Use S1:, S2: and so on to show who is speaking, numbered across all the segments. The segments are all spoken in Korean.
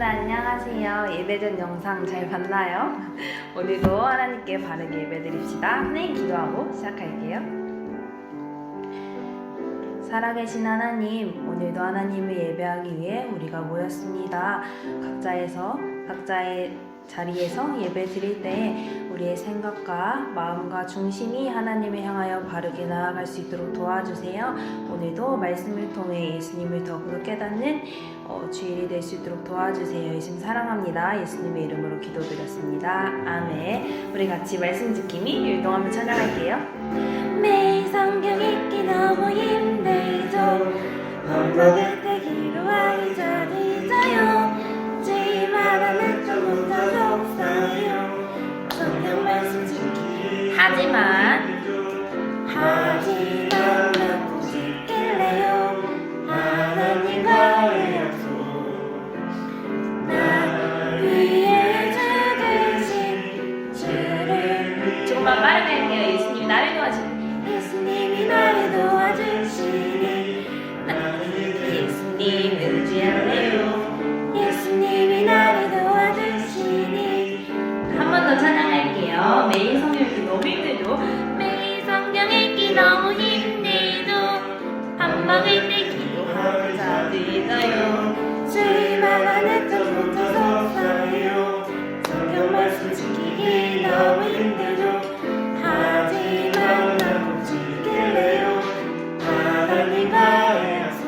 S1: 친구들 안녕하세요. 예배 전 영상 잘 봤나요? 오늘도 하나님께 바르게 예배드립시다. 선생님 기도하고 시작할게요. 살아계신 하나님, 오늘도 하나님을 예배하기 위해 우리가 모였습니다. 각자의 자리에서 예배 드릴 때 우리의 생각과 마음과 중심이 하나님을 향하여 바르게 나아갈 수 있도록 도와주세요. 오늘도 말씀을 통해 예수님을 더욱더 깨닫는 주일이 될 수 있도록 도와주세요. 예수님 사랑합니다. 예수님의 이름으로 기도드렸습니다. 아멘. 우리 같이 말씀 듣기미 율동하며 찬양할게요. 매일 성경 읽기 너무 힘들죠. 반복을 되기로 하기 전이죠요. 제일 말하는 좀부터 속상해요. 성경 말씀 듣기 하지만 나 지킬래요. 하나님과의 약속 나 위해 죽으신 주를 조금만 빠르게 할게요. 예수님이 나를 도와주시니 예수님 의지할래요. 예수님이 나를 도와주시니 한 번 더 찬양할게요. 매일 성경 읽기 너무 힘들죠? 매일 성경 읽기 너무 힘들죠? 밥 먹을 때 기도하고 자들어요. 주일만 안 했던 것도 속상해요. 성경 말씀 지키기 너무 힘들죠? 하지만 나 꼭 지킬래요. 하나님과의 약속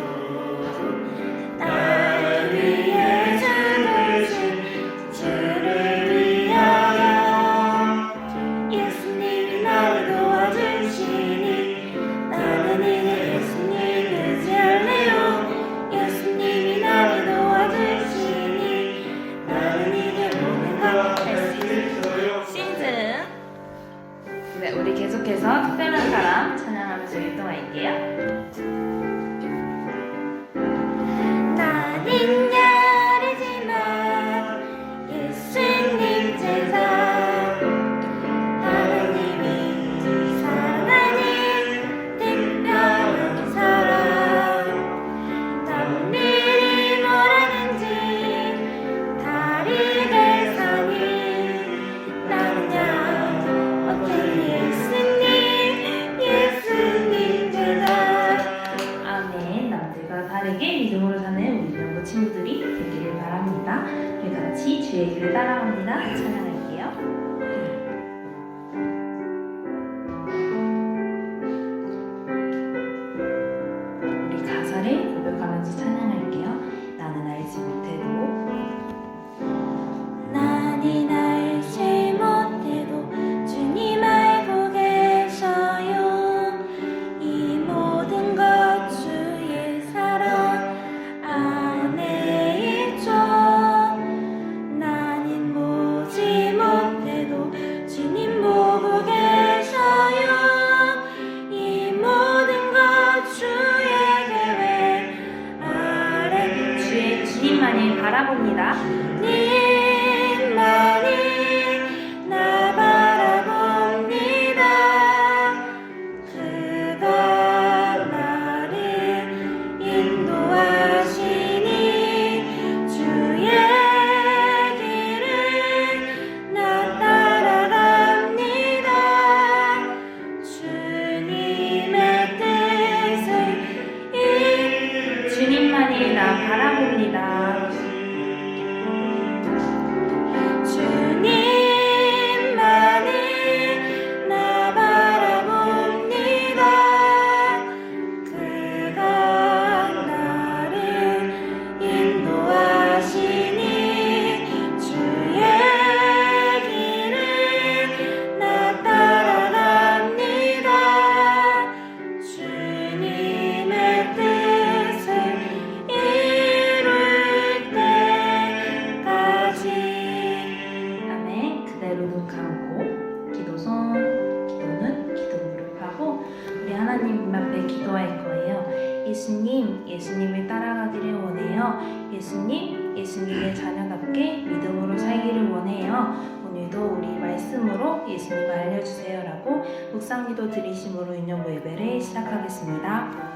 S1: 나를 위해 죽으신 주를 위하여 예수님이 나를 도와주시니 나는 이제 예수님 의지할래요. 예수님이 나를 도와주시니 나는 이제 모든 걸 할 수 있어요. 시즌 네, 우리 계속해서 특별한 사람 찬양하면서 율동할게요. 나는 야리지만 예수님 제자 하나님이 사랑하는 특별한 사람 남들이 뭐라는지 다르게 사니 나는야 어떤 예수님 제자 아멘. 남들과 다르게 믿음으로 사는 우리 명고 친구들이 되기를 바랍니다. 우리 같이 주의 길을 따라갑니다. 찬양할게요. 우리 가사를 고백하면서 찬양할게요. 나는 알지 못해도 주님 알고 계셔요. 이 모든 것 주의 사랑 안에 있죠. 나는 보지 못해도 주님 보고 계셔요. 이 모든 것 주의 계획 아래 주님만을 바라봅니다. 님만이 나 바라봅니다. 그가 나를 인도하시니 주의 길을 나 따라갑니다. 주님의 뜻을 주님만이 나 바라봅니다. 주님만이 나 바라봅니다. 그가 나를 인도하시니 주의 길을 나 따라갑니다. 주님의 뜻을 이룰 때까지 아멘. 그대로 눈 감고 기도는 기도 무릎하고 우리 하나님 앞에 기도할 거예요. 예수님을 따라가기를 원해요. 예수님의 자녀답게 믿음으로 살기를 원해요. 오늘도 우리 말씀으로 예수님을 알려주세요 라고 묵상기도 드리심으로 인용부 예배를 시작하겠습니다.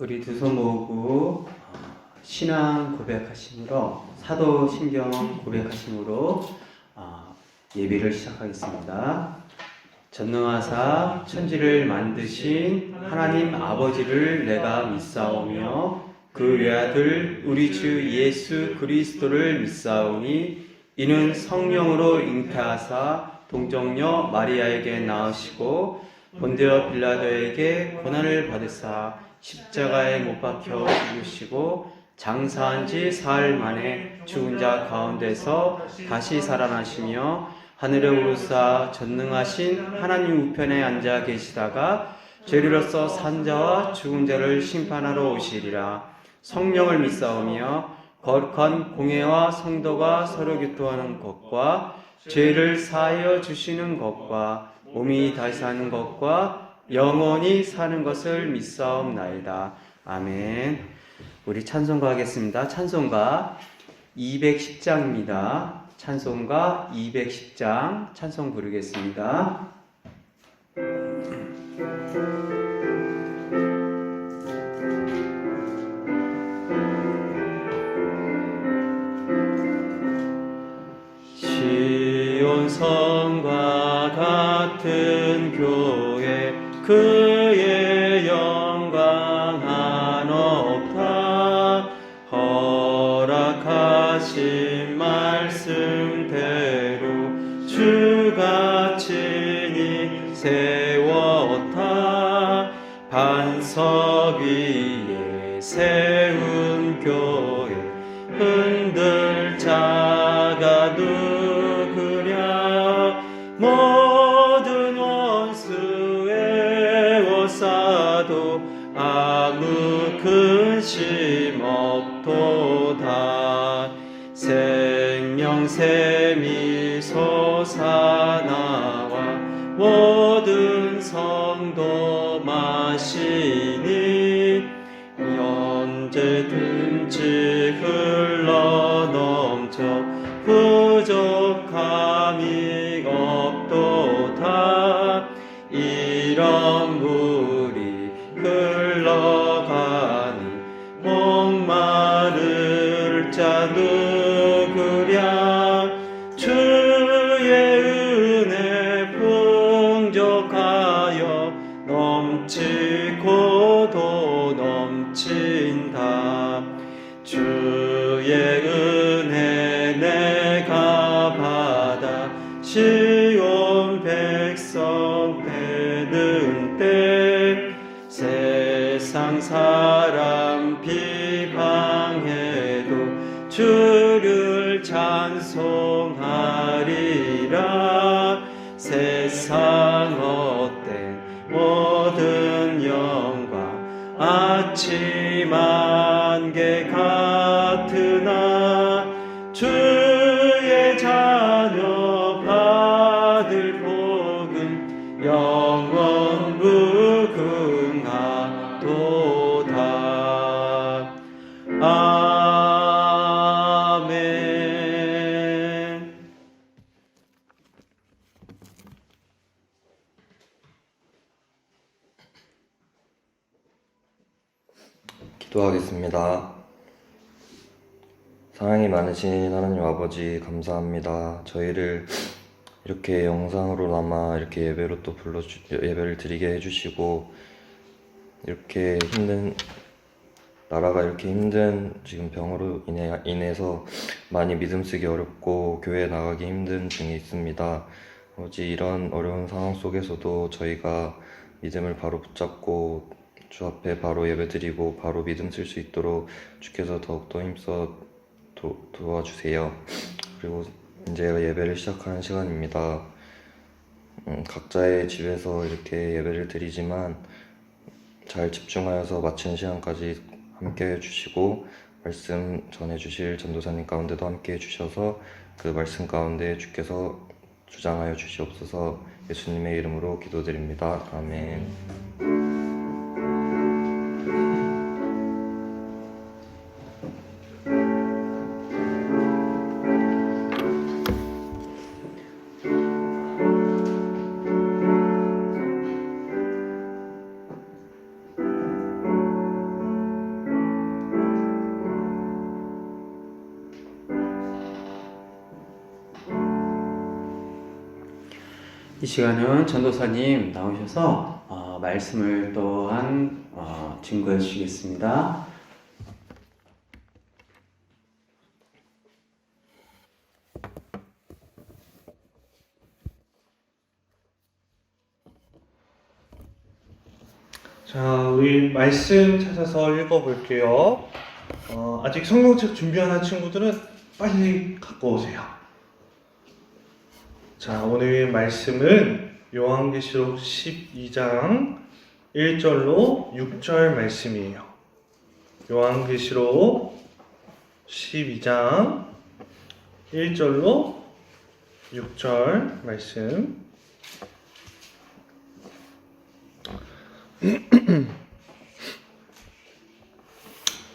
S2: 우리 두 손 모으고 신앙 고백하심으로 사도신경 고백하심으로 예배를 시작하겠습니다. 전능하사 천지를 만드신 하나님 아버지를 내가 믿사오며 그 외아들 우리 주 예수 그리스도를 믿사오니 이는 성령으로 잉태하사 동정녀 마리아에게 낳으시고 본디오 빌라도에게 고난을 받으사 십자가에 못 박혀 죽으시고 장사한 지 사흘 만에 죽은 자 가운데서 다시 살아나시며 하늘에 오르사 전능하신 하나님 우편에 앉아 계시다가 죄리로서 산 자와 죽은 자를 심판하러 오시리라. 성령을 믿사오며 거룩한 공회와 성도가 서로 교통하는 것과 죄를 사하여 주시는 것과 몸이 다시 사는 것과 영원히 사는 것을 믿사옵나이다. 아멘. 우리 찬송가 하겠습니다. 찬송가 210장입니다. 찬송가 210장 찬송 부르겠습니다. 시온 성과 같은 교회 그의 영광 한없다 허락하신 말씀대로 주가 친히 세웠다 반석 위에 세운 교회 흔들 자가 누구랴 모든 원수 에워싸도 아무 근심 없도다 생명샘이 솟아나와 모든 성도 마시니 언제든지 흘러넘쳐 부족함이 없도다 이런 물이 흘러가니 목마를 자 누구랴 주의 은혜 풍족하여 넘치고도 넘친다 주의 은혜 내가 받아 시온 백성 되는 때 세상 사람 비방해도 주를 찬송하리라 세상 헛된 모든 영광 아침 안개 같으나 주의 자녀 받을 복은 영원 무궁하도다. 아멘.
S3: 기도하겠습니다. 사랑이 많으신 하나님 아버지 감사합니다. 저희를 이렇게 영상으로나마 이렇게 예배로 또 예배를 드리게 해주시고 이렇게 나라가 이렇게 힘든 지금 병으로 인해서 많이 믿음 쓰기 어렵고 교회에 나가기 힘든 중에 있습니다. 아버지 이런 어려운 상황 속에서도 저희가 믿음을 바로 붙잡고 주 앞에 바로 예배드리고 바로 믿음 쓸 수 있도록 주께서 더욱더 힘써 도와주세요. 그리고 이제 예배를 시작하는 시간입니다. 각자의 집에서 이렇게 예배를 드리지만 잘 집중하여서 마치는 시간까지 함께 해주시고 말씀 전해주실 전도사님 가운데도 함께 해주셔서 그 말씀 가운데 주께서 주장하여 주시옵소서. 예수님의 이름으로 기도드립니다. 아멘.
S2: 이 시간은 전도사님 나오셔서 말씀을 또한 증거해 주시겠습니다.
S4: 자, 우리 말씀 찾아서 읽어볼게요. 아직 성경책 준비하는 친구들은 빨리 갖고 오세요. 자, 오늘 말씀은 요한계시록 12장 1절로 6절 말씀이에요. 요한계시록 12장 1절로 6절 말씀.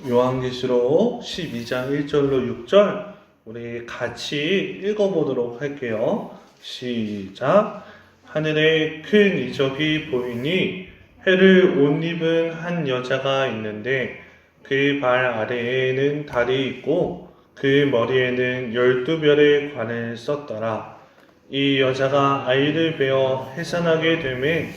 S4: 요한계시록 12장 1절로 6절 우리 같이 읽어보도록 할게요. 시작. 하늘에 큰 이적이 보이니 해를 옷 입은 한 여자가 있는데 그 발 아래에는 달이 있고 그 머리에는 12별의 관을 썼더라. 이 여자가 아이를 베어 해산하게 되매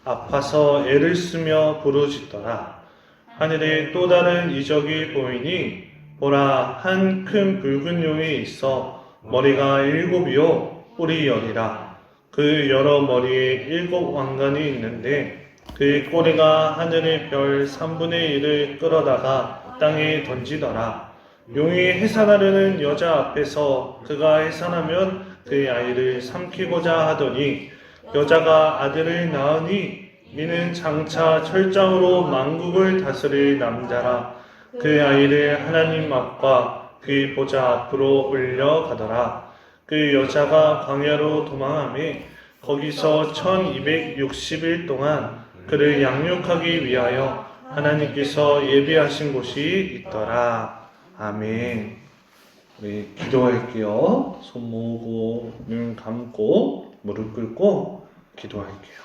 S4: 아파서 애를 쓰며 부르짖더라. 하늘에 또 다른 이적이 보이니 보라, 한 큰 붉은 용이 있어 머리가 7이요 뿔이 10이라. 그 여러 머리에 7 왕관이 있는데 그 꼬리가 하늘의 별 3분의 1을 끌어다가 땅에 던지더라. 용이 해산하려는 여자 앞에서 그가 해산하면 그 아이를 삼키고자 하더니 여자가 아들을 낳으니 이는 장차 철장으로 만국을 다스릴 남자라. 그 아이를 하나님 앞과 그 보좌 앞으로 올려가더라. 그 여자가 광야로 도망하며 거기서 1260일 동안 그를 양육하기 위하여 하나님께서 예비하신 곳이 있더라. 아멘. 우리 기도할게요. 손 모으고 눈 감고 무릎 꿇고 기도할게요.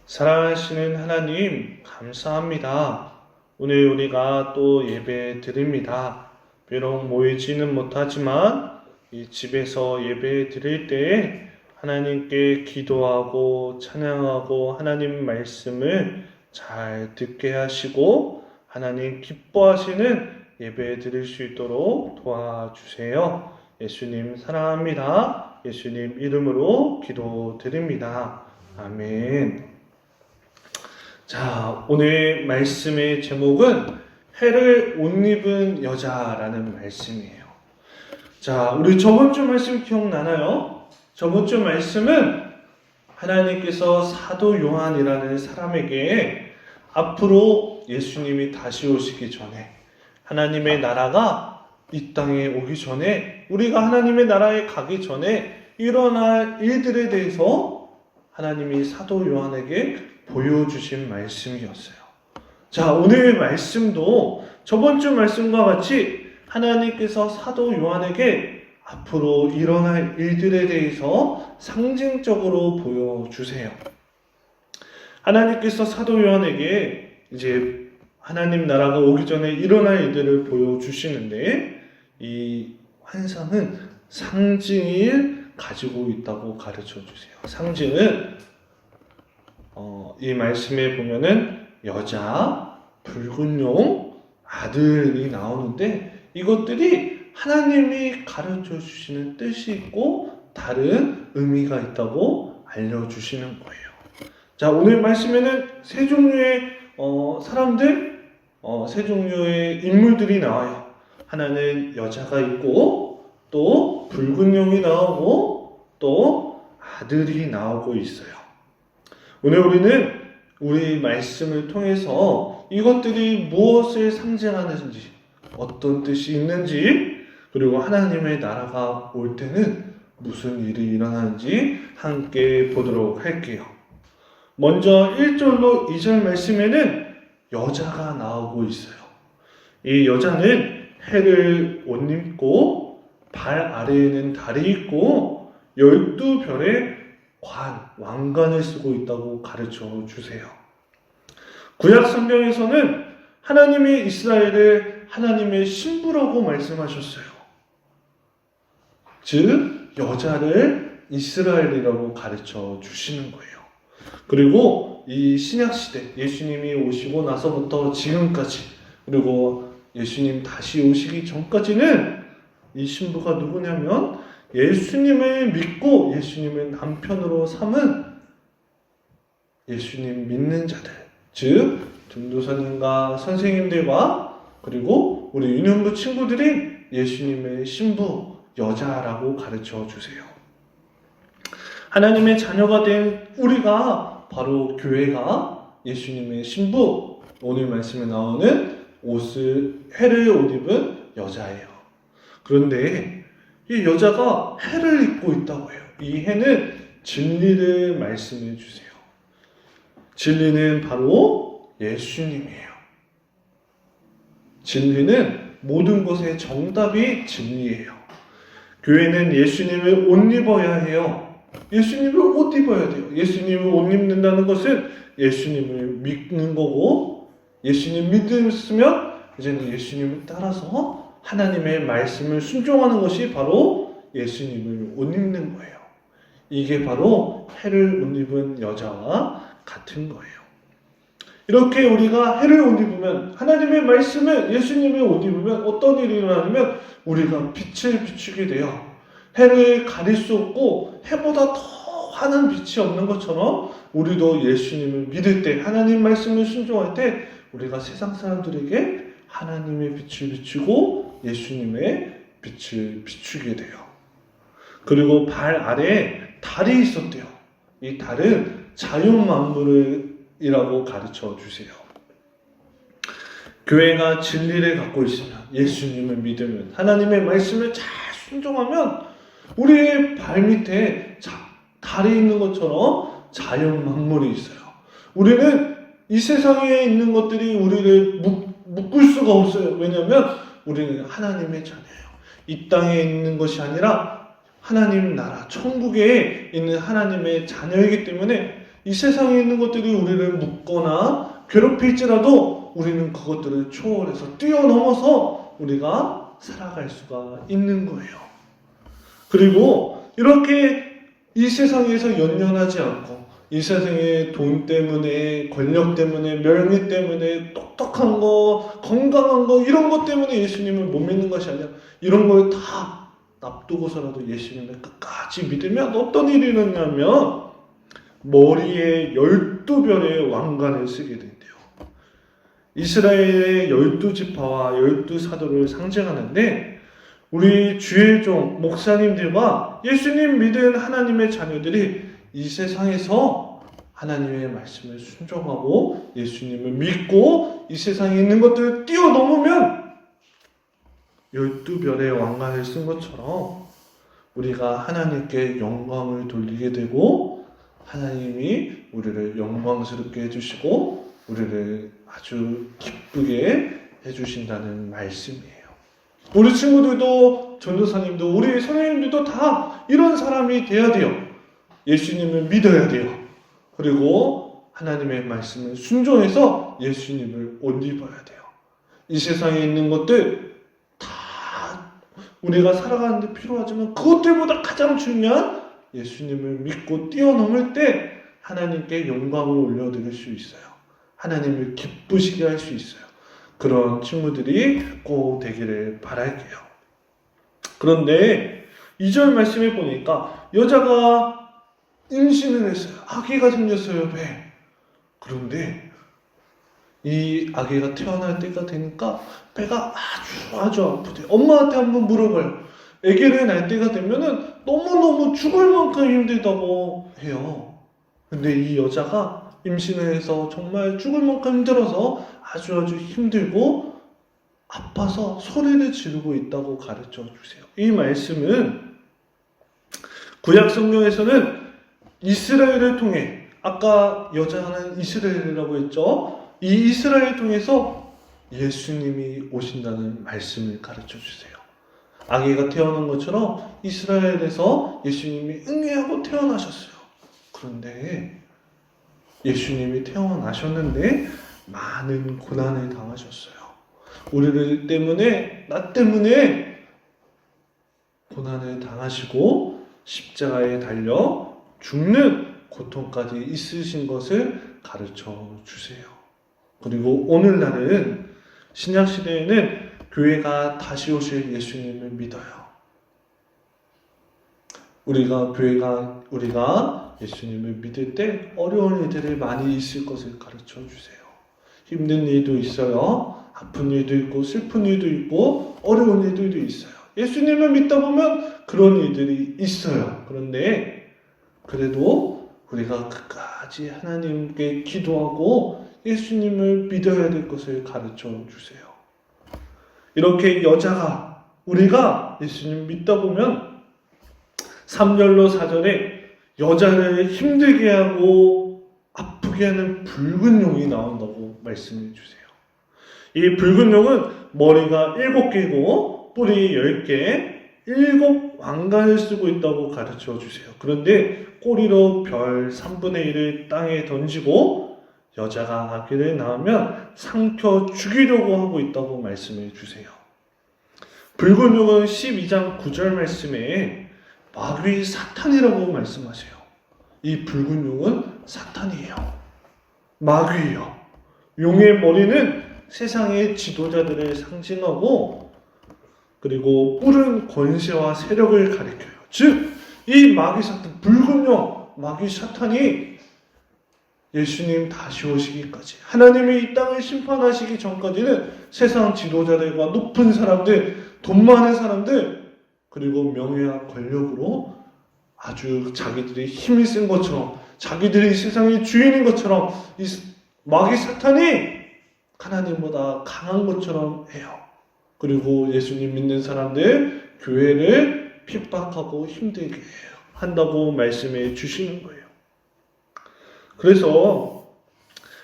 S4: 사랑하시는 하나님, 감사합니다. 오늘 우리가 또 예배 드립니다. 비록 모이지는 못하지만 이 집에서 예배 드릴 때에 하나님께 기도하고 찬양하고 하나님 말씀을 잘 듣게 하시고 하나님 기뻐하시는 예배 드릴 수 있도록 도와주세요. 예수님 사랑합니다. 예수님 이름으로 기도드립니다. 아멘. 자, 오늘 말씀의 제목은 해를 옷 입은 여자라는 말씀이에요. 자, 우리 저번 주 말씀 기억나나요? 저번 주 말씀은 하나님께서 사도 요한이라는 사람에게 앞으로 예수님이 다시 오시기 전에 하나님의 나라가 이 땅에 오기 전에 우리가 하나님의 나라에 가기 전에 일어날 일들에 대해서 하나님이 사도 요한에게 보여주신 말씀이었어요. 자, 오늘 말씀도 저번 주 말씀과 같이 하나님께서 사도 요한에게 앞으로 일어날 일들에 대해서 상징적으로 보여주세요. 하나님께서 사도 요한에게 이제 하나님 나라가 오기 전에 일어날 일들을 보여주시는데 이 환상은 상징을 가지고 있다고 가르쳐 주세요. 상징은 이 말씀에 보면은 여자, 붉은 용, 아들이 나오는데 이것들이 하나님이 가르쳐 주시는 뜻이 있고 다른 의미가 있다고 알려주시는 거예요. 자, 오늘 말씀에는 세 종류의 사람들, 세 종류의 인물들이 나와요. 하나는 여자가 있고 또 붉은 용이 나오고 또 아들이 나오고 있어요. 오늘 우리는 우리 말씀을 통해서 이것들이 무엇을 상징하는지, 어떤 뜻이 있는지, 그리고 하나님의 나라가 올 때는 무슨 일이 일어나는지 함께 보도록 할게요. 먼저 1절로 2절 말씀에는 여자가 나오고 있어요. 이 여자는 해를 옷 입고 발 아래에는 달이 있고 12별의 왕관을 쓰고 있다고 가르쳐 주세요. 구약 성경에서는 하나님이 이스라엘을 하나님의 신부라고 말씀하셨어요. 즉 여자를 이스라엘이라고 가르쳐 주시는 거예요. 그리고 이 신약시대 예수님이 오시고 나서부터 지금까지, 그리고 예수님 다시 오시기 전까지는 이 신부가 누구냐면 예수님을 믿고 예수님을 남편으로 삼은 예수님 믿는 자들, 즉 전도사님과 선생님들과 그리고 우리 유년부 친구들이 예수님의 신부, 여자라고 가르쳐 주세요. 하나님의 자녀가 된 우리가 바로 교회가 예수님의 신부, 오늘 말씀에 나오는 해를 옷 입은 여자예요. 그런데 이 여자가 해를 입고 있다고 해요. 이 해는 진리를 말씀해 주세요. 진리는 바로 예수님이에요. 진리는 모든 것의 정답이 진리예요. 교회는 예수님을 옷 입어야 해요. 예수님을 옷 입어야 돼요. 예수님을 옷 입는다는 것은 예수님을 믿는 거고, 예수님 믿으면 이제는 예수님을 따라서 하나님의 말씀을 순종하는 것이 바로 예수님을 옷 입는 거예요. 이게 바로 해를 옷 입은 여자와 같은 거예요. 이렇게 우리가 해를 옷 입으면, 하나님의 말씀을 예수님의 옷 입으면 어떤 일이 일어나냐면 우리가 빛을 비추게 돼요. 해를 가릴 수 없고 해보다 더 환한 빛이 없는 것처럼 우리도 예수님을 믿을 때, 하나님 말씀을 순종할 때 우리가 세상 사람들에게 하나님의 빛을 비추고 예수님의 빛을 비추게 돼요. 그리고 발 아래에 달이 있었대요. 이 달은 자연만물이라고 가르쳐 주세요. 교회가 진리를 갖고 있으면, 예수님을 믿으면, 하나님의 말씀을 잘 순종하면 우리의 발 밑에 달이 있는 것처럼 자연만물이 있어요. 우리는 이 세상에 있는 것들이 우리를 묶을 수가 없어요. 왜냐하면 우리는 하나님의 자녀예요. 이 땅에 있는 것이 아니라 하나님 나라, 천국에 있는 하나님의 자녀이기 때문에 이 세상에 있는 것들이 우리를 묶거나 괴롭힐지라도 우리는 그것들을 초월해서 뛰어넘어서 우리가 살아갈 수가 있는 거예요. 그리고 이렇게 이 세상에서 연연하지 않고, 이 세상의 돈 때문에, 권력 때문에, 명예 때문에, 똑똑한 거, 건강한 거, 이런 것 때문에 예수님을 못 믿는 것이 아니라 이런 걸 다 납두고서라도 예수님을 끝까지 믿으면 어떤 일이 일어나냐면 머리에 12별의 왕관을 쓰게 된대요. 이스라엘의 12지파와 12사도를 상징하는데, 우리 주의 종 목사님들과 예수님 믿은 하나님의 자녀들이 이 세상에서 하나님의 말씀을 순종하고 예수님을 믿고 이 세상에 있는 것들을 뛰어넘으면 12별의 왕관을 쓴 것처럼 우리가 하나님께 영광을 돌리게 되고, 하나님이 우리를 영광스럽게 해주시고 우리를 아주 기쁘게 해주신다는 말씀이에요. 우리 친구들도, 전도사님도, 우리 선생님들도 다 이런 사람이 돼야 돼요. 예수님을 믿어야 돼요. 그리고 하나님의 말씀을 순종해서 예수님을 옷 입어야 돼요. 이 세상에 있는 것들 다 우리가 살아가는데 필요하지만 그것들보다 가장 중요한 예수님을 믿고 뛰어넘을 때 하나님께 영광을 올려드릴 수 있어요. 하나님을 기쁘시게 할 수 있어요. 그런 친구들이 꼭 되기를 바랄게요. 그런데 2절 말씀에 보니까 여자가 임신을 했어요. 아기가 생겼어요, 배에. 그런데 이 아기가 태어날 때가 되니까 배가 아주 아프대요. 엄마한테 한번 물어봐요. 아기를 낳을 때가 되면은 너무너무 죽을 만큼 힘들다고 해요. 근데 이 여자가 임신을 해서 정말 죽을 만큼 힘들어서 아주 힘들고 아파서 소리를 지르고 있다고 가르쳐 주세요. 이 말씀은 구약 성경에서는 이스라엘을 통해, 아까 여자는 이스라엘이라고 했죠. 이 이스라엘을 통해서 예수님이 오신다는 말씀을 가르쳐 주세요. 아기가 태어난 것처럼 이스라엘에서 예수님이 응애하고 태어나셨어요. 그런데 예수님이 태어나셨는데 많은 고난을 당하셨어요. 우리를 때문에, 나 때문에 고난을 당하시고 십자가에 달려 죽는 고통까지 있으신 것을 가르쳐 주세요. 그리고 오늘날은 신약시대에는 교회가 다시 오실 예수님을 믿어요. 우리가 예수님을 믿을 때 어려운 일들이 많이 있을 것을 가르쳐 주세요. 힘든 일도 있어요. 아픈 일도 있고 슬픈 일도 있고 어려운 일들도 있어요. 예수님을 믿다 보면 그런 일들이 있어요. 그런데 그래도 우리가 끝까지 하나님께 기도하고 예수님을 믿어야 될 것을 가르쳐 주세요. 이렇게 우리가 예수님 믿다 보면 3절로 4절에 여자를 힘들게 하고 아프게 하는 붉은 용이 나온다고 말씀해 주세요. 이 붉은 용은 머리가 7개고 뿔이 10개, 7 왕관을 쓰고 있다고 가르쳐 주세요. 그런데 꼬리로 별 3분의 1을 땅에 던지고 여자가 아기를 낳으면 삼켜 죽이려고 하고 있다고 말씀해 주세요. 붉은 용은 12장 9절 말씀에 마귀 사탄이라고 말씀하세요. 이 붉은 용은 사탄이에요. 마귀예요. 용의 머리는 세상의 지도자들을 상징하고 그리고 뿔은 권세와 세력을 가리켜요. 즉, 이 마귀 사탄, 붉은 용, 마귀 사탄이 예수님 다시 오시기까지 하나님이 이 땅을 심판하시기 전까지는 세상 지도자들과 높은 사람들, 돈 많은 사람들 그리고 명예와 권력으로 아주 자기들이 힘이 센 것처럼 자기들이 세상의 주인인 것처럼 이 마귀 사탄이 하나님보다 강한 것처럼 해요. 그리고 예수님 믿는 사람들 교회를 핍박하고 힘들게 한다고 말씀해 주시는 거예요. 그래서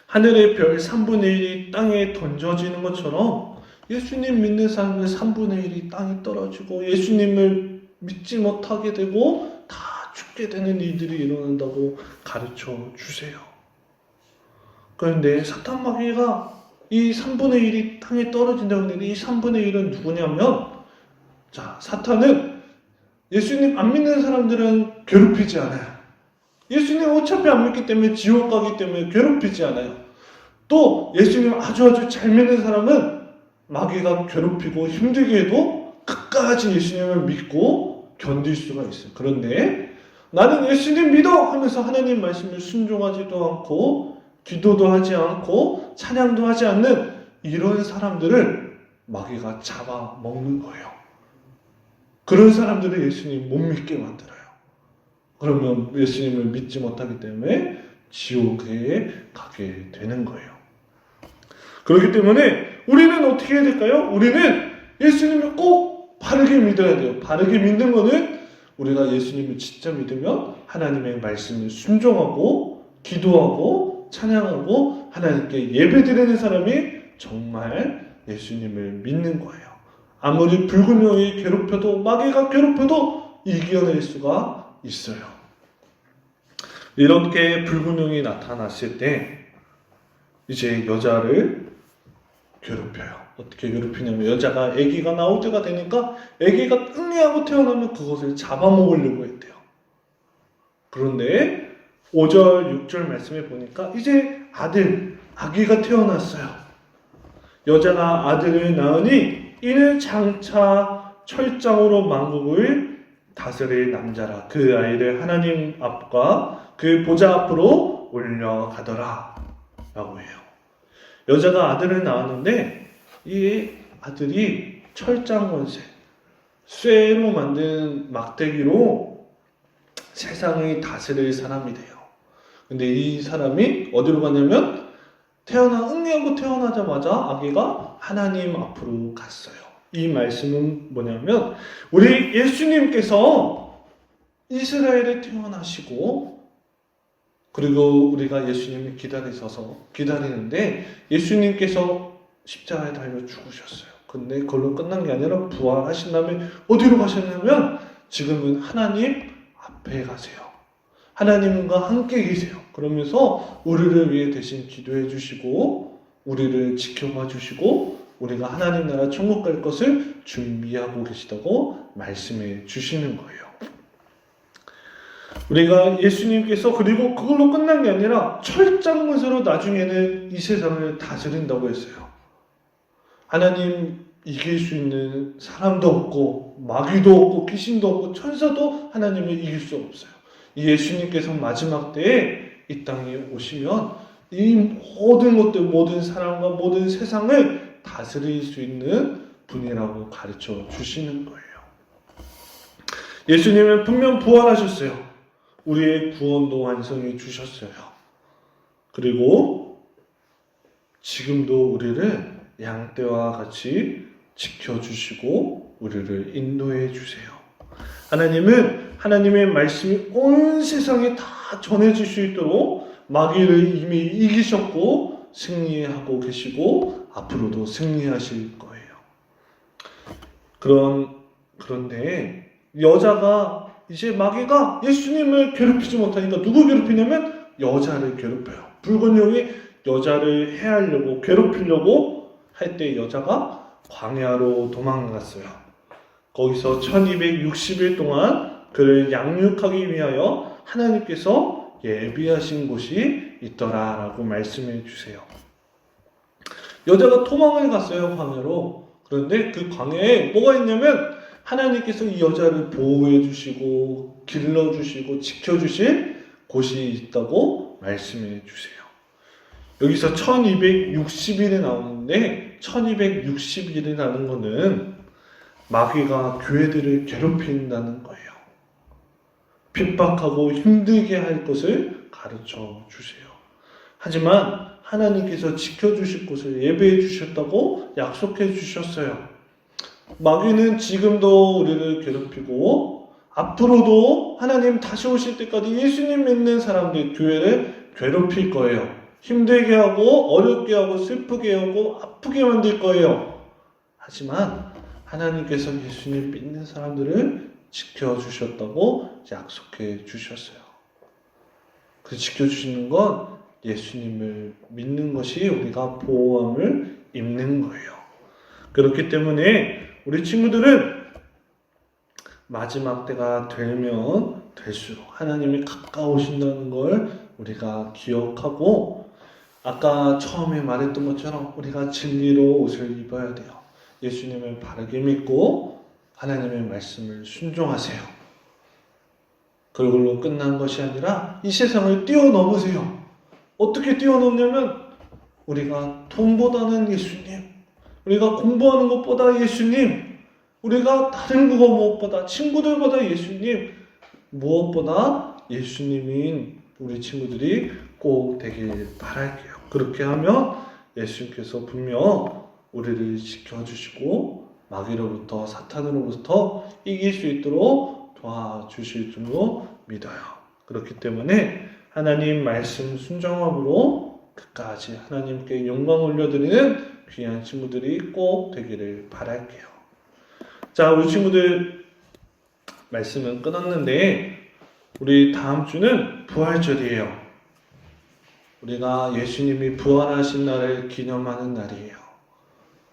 S4: 하늘의 별 3분의 1이 땅에 던져지는 것처럼 예수님 믿는 사람들 3분의 1이 땅에 떨어지고 예수님을 믿지 못하게 되고 다 죽게 되는 일들이 일어난다고 가르쳐 주세요. 그런데 사탄 마귀가 이 3분의 1이 땅에 떨어진다고 하는데 이 3분의 1은 누구냐면 사탄은 예수님 안 믿는 사람들은 괴롭히지 않아요. 예수님 어차피 안 믿기 때문에 지옥 가기 때문에 괴롭히지 않아요. 또 예수님 아주 잘 믿는 사람은 마귀가 괴롭히고 힘들게 해도 끝까지 예수님을 믿고 견딜 수가 있어요. 그런데 나는 예수님 믿어 하면서 하나님 말씀을 순종하지도 않고 기도도 하지 않고 찬양도 하지 않는 이런 사람들을 마귀가 잡아먹는 거예요. 그런 사람들을 예수님 못 믿게 만들어요. 그러면 예수님을 믿지 못하기 때문에 지옥에 가게 되는 거예요. 그렇기 때문에 우리는 어떻게 해야 될까요? 우리는 예수님을 꼭 바르게 믿어야 돼요. 바르게 믿는 거는 우리가 예수님을 진짜 믿으면 하나님의 말씀을 순종하고 기도하고 찬양하고 하나님께 예배드리는 사람이 정말 예수님을 믿는 거예요. 아무리 붉은 용이 괴롭혀도 마귀가 괴롭혀도 이겨낼 수가 있어요. 이렇게 붉은 용이 나타났을 때 이제 여자를 괴롭혀요. 어떻게 괴롭히냐면 여자가 아기가 나올 때가 되니까 아기가 응애하고 태어나면 그것을 잡아먹으려고 했대요. 그런데 5절, 6절 말씀에 보니까 이제 아기가 태어났어요. 여자가 아들을 낳으니 이는 장차 철장으로 만국을 다스릴 남자라. 그 아이를 하나님 앞과 그 보좌 앞으로 올려가더라 라고 해요. 여자가 아들을 낳았는데 이 아들이 철장 권세, 쇠로 만든 막대기로 세상을 다스릴 사람이 돼요. 근데 이 사람이 어디로 가냐면 응애하고 태어나자마자 아기가 하나님 앞으로 갔어요. 이 말씀은 뭐냐면 우리 예수님께서 이스라엘에 태어나시고 그리고 우리가 예수님을 기다리는데 예수님께서 십자가에 달려 죽으셨어요. 근데 그걸로 끝난 게 아니라 부활하신 다음에 어디로 가셨냐면 지금은 하나님 앞에 가세요. 하나님과 함께 계세요. 그러면서 우리를 위해 대신 기도해 주시고 우리를 지켜봐 주시고 우리가 하나님 나라 천국 갈 것을 준비하고 계시다고 말씀해 주시는 거예요. 우리가 예수님께서 그리고 그걸로 끝난 게 아니라 철장문서로 나중에는 이 세상을 다스린다고 했어요. 하나님 이길 수 있는 사람도 없고 마귀도 없고 귀신도 없고 천사도 하나님을 이길 수 없어요. 이 예수님께서 마지막 때에 이 땅에 오시면 이 모든 것들, 모든 사람과 모든 세상을 다스릴 수 있는 분이라고 가르쳐 주시는 거예요. 예수님은 분명 부활하셨어요. 우리의 구원도 완성해 주셨어요. 그리고 지금도 우리를 양떼와 같이 지켜주시고 우리를 인도해 주세요. 하나님은 하나님의 말씀이 온 세상에 다 전해질 수 있도록 마귀를 이미 이기셨고 승리하고 계시고 앞으로도 승리하실 거예요. 그런데 여자가 이제 마귀가 예수님을 괴롭히지 못하니까 누구 괴롭히냐면 여자를 괴롭혀요. 불건용이 여자를 해하려고 괴롭히려고 할 때 여자가 광야로 도망갔어요. 거기서 1260일 동안 그를 양육하기 위하여 하나님께서 예비하신 곳이 있더라라고 말씀해 주세요. 여자가 도망을 갔어요, 광야로. 그런데 그 광야에 뭐가 있냐면 하나님께서 이 여자를 보호해 주시고 길러 주시고 지켜 주실 곳이 있다고 말씀해 주세요. 여기서 1260일이 나오는데 1260일이라는 거는 마귀가 교회들을 괴롭힌다는 거예요. 핍박하고 힘들게 할 것을 가르쳐 주세요. 하지만 하나님께서 지켜주실 곳을 예배해 주셨다고 약속해 주셨어요. 마귀는 지금도 우리를 괴롭히고 앞으로도 하나님 다시 오실 때까지 예수님 믿는 사람들 교회를 괴롭힐 거예요. 힘들게 하고 어렵게 하고 슬프게 하고 아프게 만들 거예요. 하지만 하나님께서 예수님 믿는 사람들을 지켜주셨다고 약속해 주셨어요. 그 지켜주시는 건 예수님을 믿는 것이 우리가 보호함을 입는 거예요. 그렇기 때문에 우리 친구들은 마지막 때가 되면 될수록 하나님이 가까우신다는 걸 우리가 기억하고 아까 처음에 말했던 것처럼 우리가 진리로 옷을 입어야 돼요. 예수님을 바르게 믿고 하나님의 말씀을 순종하세요. 그걸로 끝난 것이 아니라 이 세상을 뛰어넘으세요. 어떻게 뛰어넘냐면 우리가 돈보다는 예수님, 우리가 공부하는 것보다 예수님, 우리가 다른 거 무엇보다 친구들보다 예수님, 무엇보다 예수님인 우리 친구들이 꼭 되길 바랄게요. 그렇게 하면 예수님께서 분명 우리를 지켜주시고 마귀로부터 사탄으로부터 이길 수 있도록 도와주실 줄로 믿어요. 그렇기 때문에 하나님 말씀 순종함으로 끝까지 하나님께 영광 올려드리는 귀한 친구들이 꼭 되기를 바랄게요. 자, 우리 친구들 말씀은 끊었는데 우리 다음 주는 부활절이에요. 우리가 예수님이 부활하신 날을 기념하는 날이에요.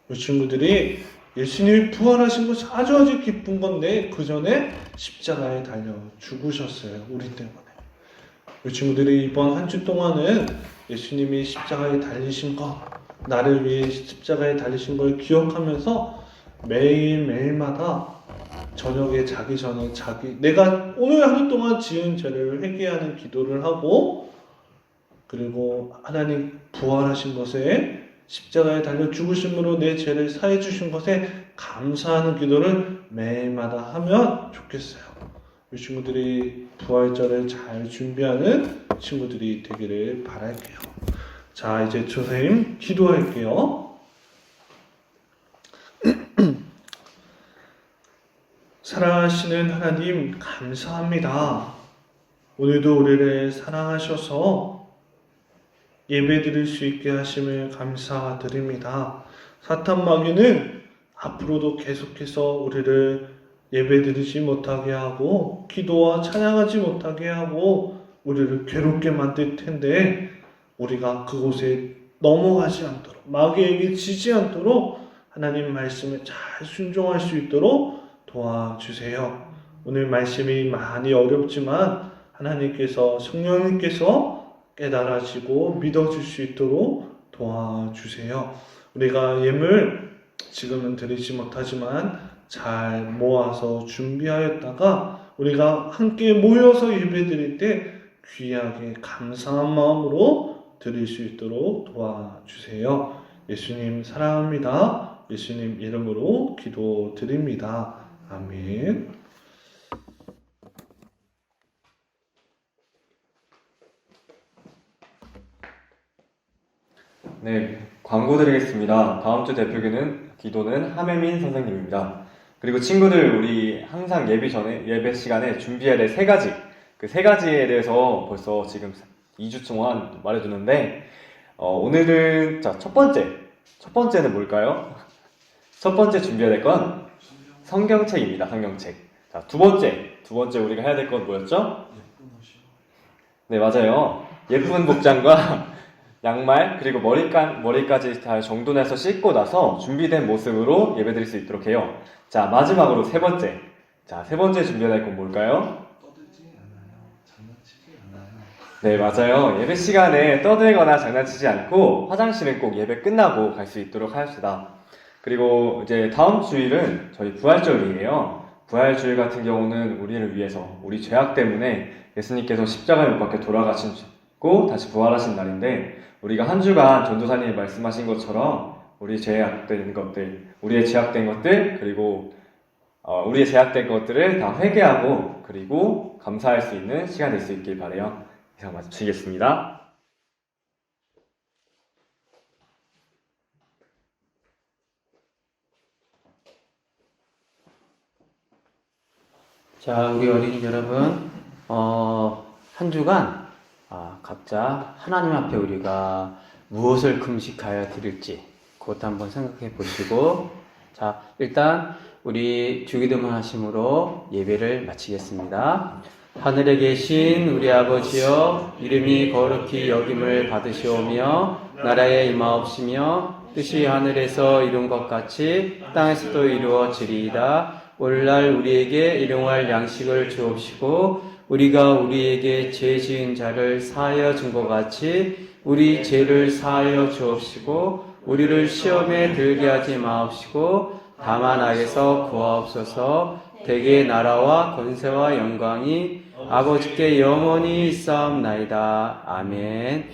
S4: 우리 친구들이 예수님이 부활하신 것이 아주 기쁜 건데 그 전에 십자가에 달려 죽으셨어요. 우리 때문에. 우리 친구들이 이번 한 주 동안은 예수님이 십자가에 달리신 것, 나를 위해 십자가에 달리신 걸 기억하면서 매일매일마다 저녁에 자기 전에 내가 오늘 하루 동안 지은 죄를 회개하는 기도를 하고 그리고 하나님 부활하신 것에 십자가에 달려 죽으심으로 내 죄를 사해 주신 것에 감사하는 기도를 매일마다 하면 좋겠어요. 우리 친구들이 부활절을 잘 준비하는 친구들이 되기를 바랄게요. 자, 이제 선생님 기도할게요. 사랑하시는 하나님 감사합니다. 오늘도 우리를 사랑하셔서 예배드릴 수 있게 하심을 감사드립니다. 사탄 마귀는 앞으로도 계속해서 우리를 예배드리지 못하게 하고 기도와 찬양하지 못하게 하고 우리를 괴롭게 만들 텐데 우리가 그곳에 넘어가지 않도록 마귀에게 지지 않도록 하나님 말씀에 잘 순종할 수 있도록 도와주세요. 오늘 말씀이 많이 어렵지만 하나님께서 성령님께서 깨달아지고 믿어질 수 있도록 도와주세요. 우리가 예물 지금은 드리지 못하지만 잘 모아서 준비하였다가 우리가 함께 모여서 예배드릴 때 귀하게 감사한 마음으로 드릴 수 있도록 도와주세요. 예수님 사랑합니다. 예수님 이름으로 기도드립니다. 아멘.
S5: 네, 광고 드리겠습니다. 다음 주 대표기는 기도는 하매민 선생님입니다. 그리고 친구들, 우리 항상 예배 시간에 준비해야 될 세 가지, 그 세 가지에 대해서 벌써 지금 2주 동안 말해주는데, 오늘은, 자, 첫 번째는 뭘까요? 첫 번째 준비해야 될 건 성경책입니다, 성경책. 자, 두 번째 우리가 해야 될 건 뭐였죠? 네, 맞아요. 예쁜 복장과 양말, 그리고 머리까지 잘 정돈해서 씻고 나서 준비된 모습으로 예배드릴 수 있도록 해요. 자, 마지막으로 세 번째. 자, 세 번째 준비해야 될 건 뭘까요?
S4: 떠들지 않아요. 장난치지 않아요.
S5: 네, 맞아요. 예배 시간에 떠들거나 장난치지 않고 화장실은 꼭 예배 끝나고 갈 수 있도록 하십시다. 그리고 이제 다음 주일은 저희 부활절이에요. 부활주일 같은 경우는 우리를 위해서, 우리 죄악 때문에 예수님께서 십자가에 못 박혀 돌아가시고 다시 부활하신 날인데, 우리가 한 주간 전도사님이 말씀하신 것처럼 우리의 죄악된 것들, 그리고 우리의 제약된 것들을 다 회개하고 그리고 감사할 수 있는 시간 될 수 있길 바라요. 이상 마치겠습니다.
S2: 자, 우리 어린이 여러분, 한 주간 각자 하나님 앞에 우리가 무엇을 금식하여 드릴지 그것도 한번 생각해 보시고, 자, 일단 우리 주기도문 하심으로 예배를 마치겠습니다. 하늘에 계신 우리 아버지여, 이름이 거룩히 여김을 받으시오며 나라에 임하옵시며 뜻이 하늘에서 이룬 것 같이 땅에서도 이루어지리이다. 오늘날 우리에게 일용할 양식을 주옵시고 우리가 우리에게 죄 지은 자를 사하여 준 것 같이 우리 죄를 사하여 주옵시고 우리를 시험에 들게 하지 마옵시고 다만 악에서 구하옵소서. 대개 나라와 권세와 영광이 아버지께 영원히 있사옵나이다. 아멘.